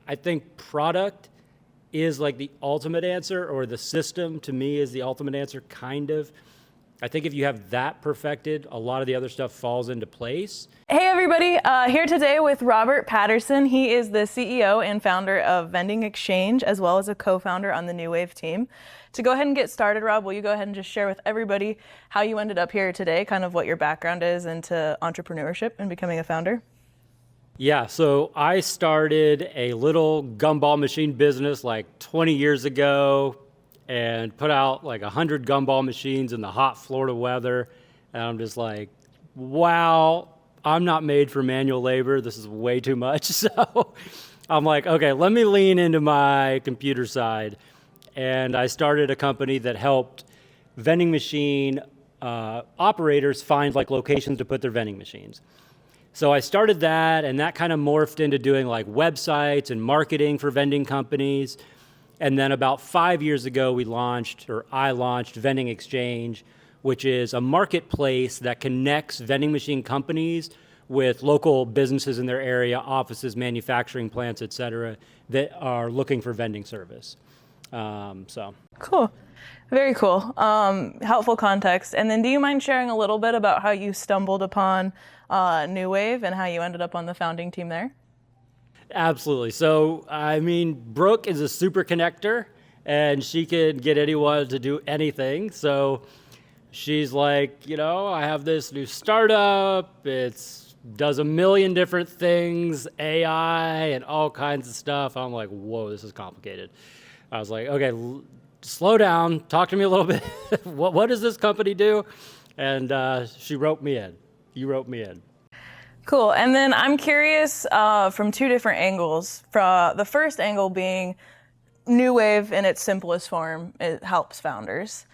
I think product is like the ultimate answer, or the system to me is the ultimate answer, kind of. I think if you have that perfected, a lot of the other stuff falls into place. Hey everybody, here today with Robert Patterson. He is the CEO and founder of Vending Exchange, as well as a co-founder on the newwave team. To go ahead and get started, Rob, will you go ahead and just share with everybody how you ended up here today, kind of what your background is into entrepreneurship and becoming a founder? Yeah, so I started a little gumball machine business like 20 years ago, and put out like 100 gumball machines in the hot Florida weather. And I'm just like, wow, I'm not made for manual labor. This is way too much. So I'm like, okay, let me lean into my computer side. And I started a company that helped vending machine operators find like locations to put their vending machines. So I started that, and that kind of morphed into doing like websites and marketing for vending companies. And then about 5 years ago, I launched Vending Exchange, which is a marketplace that connects vending machine companies with local businesses in their area, offices, manufacturing plants, et cetera, that are looking for vending service. Cool. Very cool. Helpful context. And then do you mind sharing a little bit about how you stumbled upon newwave and how you ended up on the founding team there? Absolutely. So, I mean, Brooke is a super connector, and she can get anyone to do anything. So she's like, I have this new startup. It does a million different things, AI and all kinds of stuff. I'm like, whoa, this is complicated. I was like, okay, slow down. Talk to me a little bit. What does this company do? And she roped me in. You roped me in. Cool. And then I'm curious from two different angles. The first angle being newwave in its simplest form, it helps founders.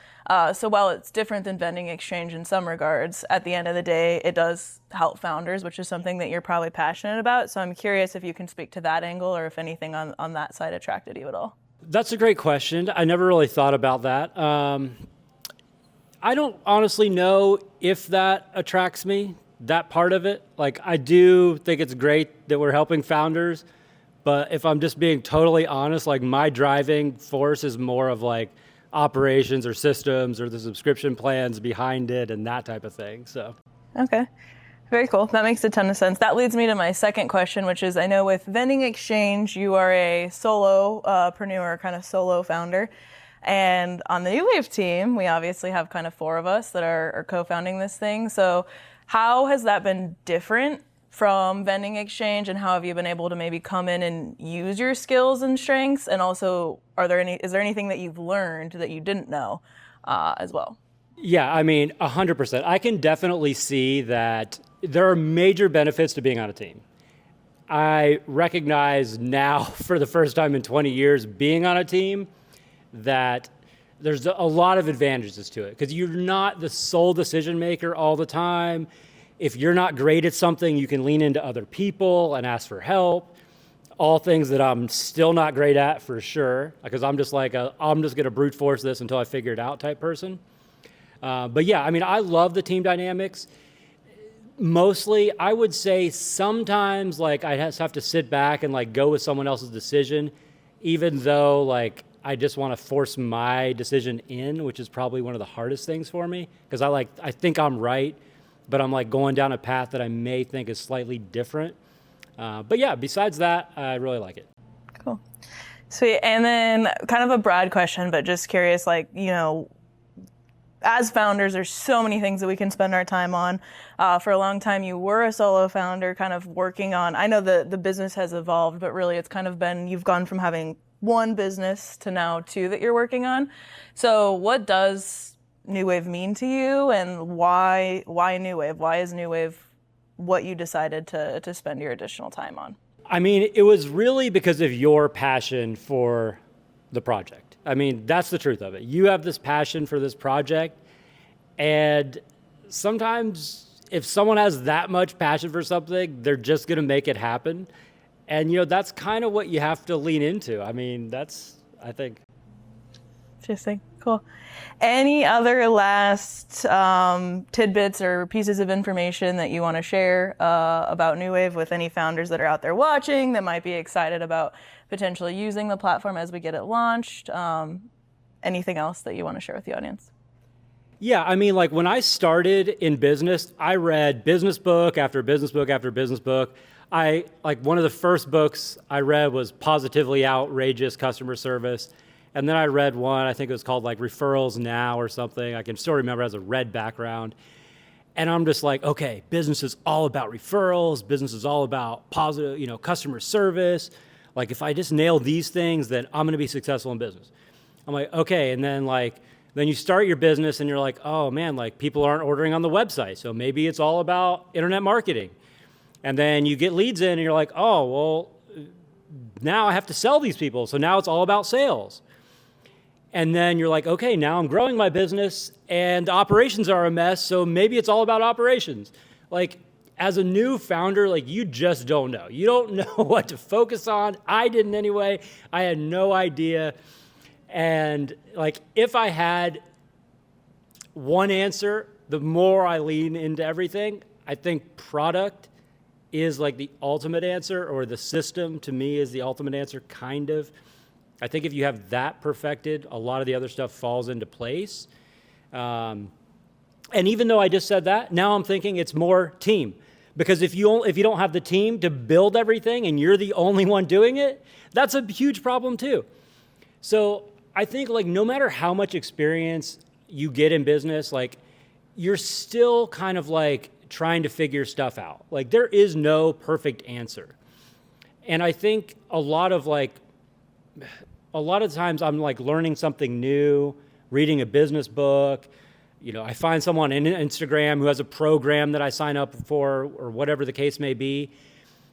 So while it's different than Vending Exchange in some regards, at the end of the day, it does help founders, which is something that you're probably passionate about. So I'm curious if you can speak to that angle, or if anything on that side attracted you at all. That's a great question. I never really thought about that. I don't honestly know if that attracts me, that part of it. Like, I do think it's great that we're helping founders, but if I'm just being totally honest, like, my driving force is more of like operations or systems or the subscription plans behind it and that type of thing. So. Okay. Very cool. That makes a ton of sense. That leads me to my second question, which is, I know with Vending Exchange, you are a solopreneur, kind of solo founder. And on the newwave team, we obviously have kind of four of us that are co-founding this thing. So how has that been different from Vending Exchange, and how have you been able to maybe come in and use your skills and strengths? And also, is there anything that you've learned that you didn't know as well? Yeah, I mean, 100%. I can definitely see that there are major benefits to being on a team. I recognize now, for the first time in 20 years being on a team, that there's a lot of advantages to it, because you're not the sole decision maker all the time. If you're not great at something, you can lean into other people and ask for help. All things that I'm still not great at, for sure, because I'm just like, I'm just going to brute force this until I figure it out type person. But yeah, I mean, I love the team dynamics. Mostly, I would say sometimes like I just have to sit back and like go with someone else's decision, even though like I just want to force my decision in, which is probably one of the hardest things for me, because I think I'm right, but I'm like going down a path that I may think is slightly different. But yeah, besides that, I really like it. Cool. Sweet. And then kind of a broad question, but just curious, like, as founders, there's so many things that we can spend our time on. For a long time, you were a solo founder, kind of working on, I know the business has evolved, but really it's kind of been, you've gone from having one business to now two that you're working on. So what does newwave mean to you, and why newwave? Why is newwave what you decided to spend your additional time on? I mean, it was really because of your passion for the project. I mean, that's the truth of it. You have this passion for this project, and sometimes if someone has that much passion for something, they're just going to make it happen. And, that's kind of what you have to lean into. I mean, I think. Interesting. Cool. Any other last tidbits or pieces of information that you want to share about newwave with any founders that are out there watching that might be excited about potentially using the platform as we get it launched? Anything else that you want to share with the audience? Yeah, I mean, like when I started in business, I read business book after business book after business book. One of the first books I read was Positively Outrageous Customer Service. And then I read one, I think it was called like Referrals Now or something. I can still remember it as a red background. And I'm just like, okay, business is all about referrals. Business is all about positive, customer service. Like if I just nail these things, then I'm going to be successful in business. I'm like, okay. And then you start your business and you're like, oh man, like people aren't ordering on the website. So maybe it's all about internet marketing. And then you get leads in and you're like, oh, well, now I have to sell these people. So now it's all about sales. And then you're like, okay, now I'm growing my business and operations are a mess. So maybe it's all about operations. Like as a new founder, like you just don't know. You don't know what to focus on. I didn't anyway. I had no idea. And like if I had one answer, the more I lean into everything, I think product is like the ultimate answer, or the system to me is the ultimate answer, kind of. I think if you have that perfected, a lot of the other stuff falls into place. And even though I just said that, now I'm thinking it's more team. Because if you don't have the team to build everything and you're the only one doing it, that's a huge problem too. So I think like no matter how much experience you get in business, like you're still kind of like trying to figure stuff out. Like there is no perfect answer. And I think a lot of times I'm like learning something new, reading a business book. I find someone on Instagram who has a program that I sign up for or whatever the case may be.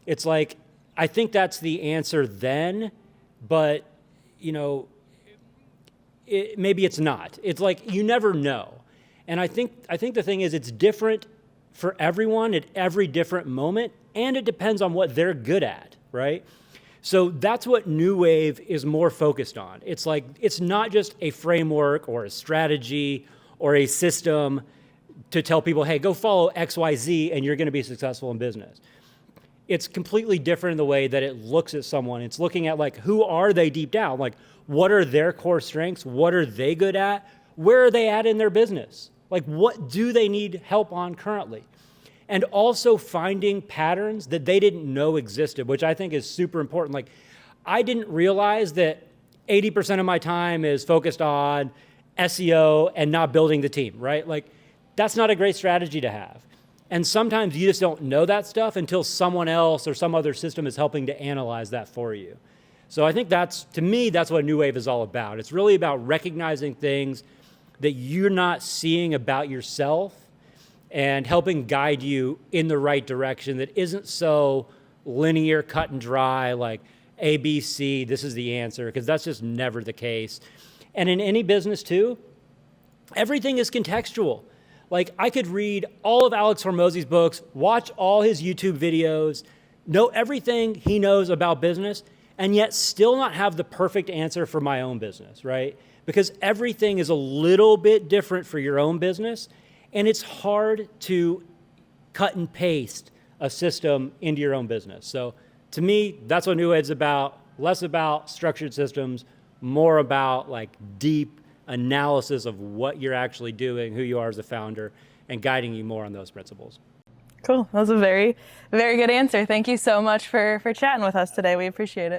It's like, I think that's the answer then, but maybe it's not. It's like, you never know. And I think the thing is it's different for everyone at every different moment, and it depends on what they're good at, right? So that's what newwave is more focused on. It's like, it's not just a framework or a strategy or a system to tell people, hey, go follow XYZ and you're going to be successful in business. It's completely different in the way that it looks at someone. It's looking at like, who are they deep down? Like, what are their core strengths? What are they good at? Where are they at in their business? Like, what do they need help on currently? And also finding patterns that they didn't know existed, which I think is super important. Like, I didn't realize that 80% of my time is focused on SEO and not building the team, right? Like, that's not a great strategy to have. And sometimes you just don't know that stuff until someone else or some other system is helping to analyze that for you. So I think to me, that's what newwave is all about. It's really about recognizing things that you're not seeing about yourself and helping guide you in the right direction that isn't so linear, cut and dry, like A, B, C, this is the answer, because that's just never the case. And in any business too, everything is contextual. Like I could read all of Alex Hormozi's books, watch all his YouTube videos, know everything he knows about business, and yet still not have the perfect answer for my own business, right? Because everything is a little bit different for your own business, and it's hard to cut and paste a system into your own business. So to me, that's what newwave's about. Less about structured systems, more about like deep analysis of what you're actually doing, who you are as a founder, and guiding you more on those principles. Cool. That was a very, very good answer. Thank you so much for chatting with us today. We appreciate it.